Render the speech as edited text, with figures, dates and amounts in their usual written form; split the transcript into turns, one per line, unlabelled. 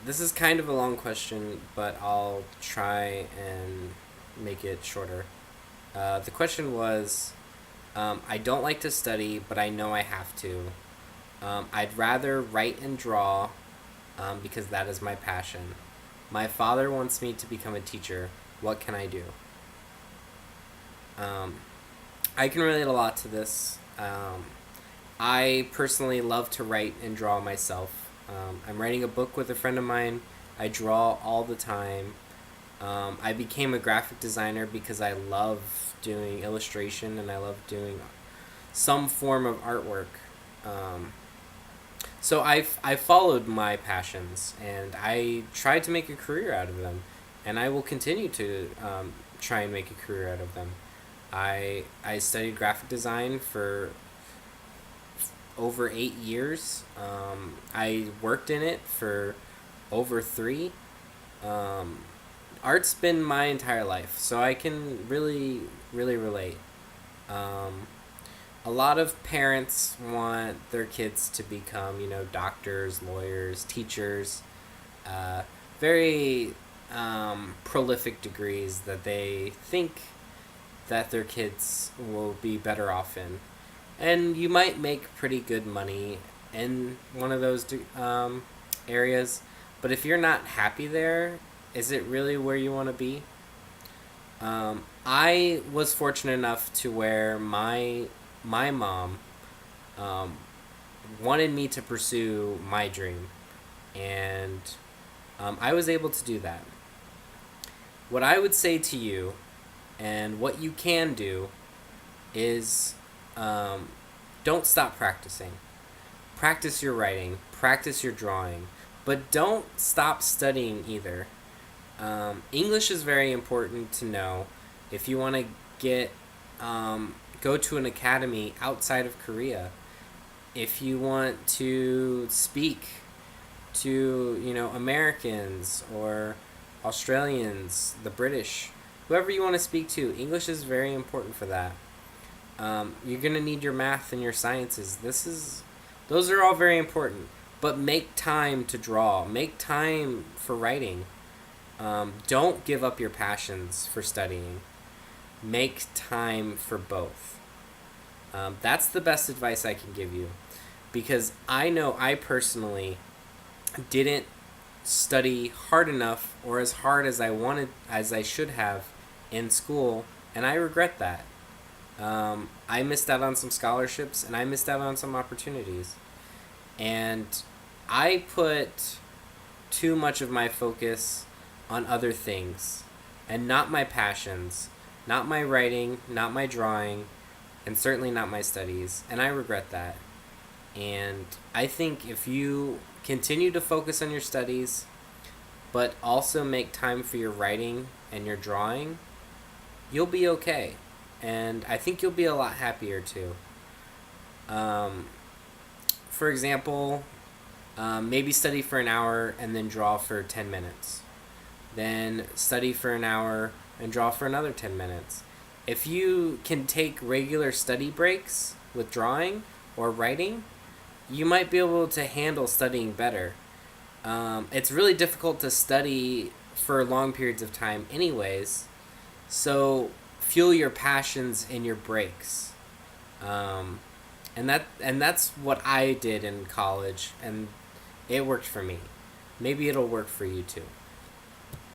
This is kind of a long question, but I'll try and make it shorter. The question was, I don't like to study, but I know I have to. I'd rather write and draw because that is my passion. My father wants me to become a teacher. What can I do? Um, I can relate a lot to this. I personally love to write and draw myself. I'm writing a book with a friend of mine. I draw all the time. I became a graphic designer because I love doing illustration and I love doing some form of artwork. Um, so I followed my passions and I tried to make a career out of them, and I will continue to try and make a career out of them. I studied graphic design for over 8 years. I worked in it for over three. Um, Art's been my entire life, so I can really relate. Um, a lot of parents want their kids to become, doctors, lawyers, teachers, uh, very prolific degrees that they think that their kids will be better off in. And you might make pretty good money in one of those areas, but if you're not happy there, is it really where you want to be? I was fortunate enough to where my mom um, wanted me to pursue my dream, and I was able to do that. What I would say to you, and what you can do, is um, don't stop practicing. Practice your writing, practice your drawing, but don't stop studying either. English is very important to know if you want to get go to an academy outside of Korea. If you want to speak to Americans or Australians, the British, whoever you want to speak to, English is very important for that. You're gonna need your math and your sciences. Those are all very important. But make time to draw. Make time for writing. Don't give up your passions for studying. Make time for both. That's the best advice I can give you, because I know I personally didn't study hard enough or as hard as I should have in school, and I regret that. I missed out on some scholarships and I missed out on some opportunities. And I put too much of my focus on other things and not my passions, not my writing, not my drawing, and certainly not my studies. And I regret that. And I think if you continue to focus on your studies, but also make time for your writing and your drawing, you'll be okay. And I think you'll be a lot happier too. Um, for example, maybe study for an hour and then draw for 10 minutes. Then study for an hour and draw for another 10 minutes. If you can take regular study breaks with drawing or writing, you might be able to handle studying better. It's really difficult to study for long periods of time, anyways. So fuel your passions in your breaks, um, and that's what I did in college, and it worked for me. Maybe it'll work for you too.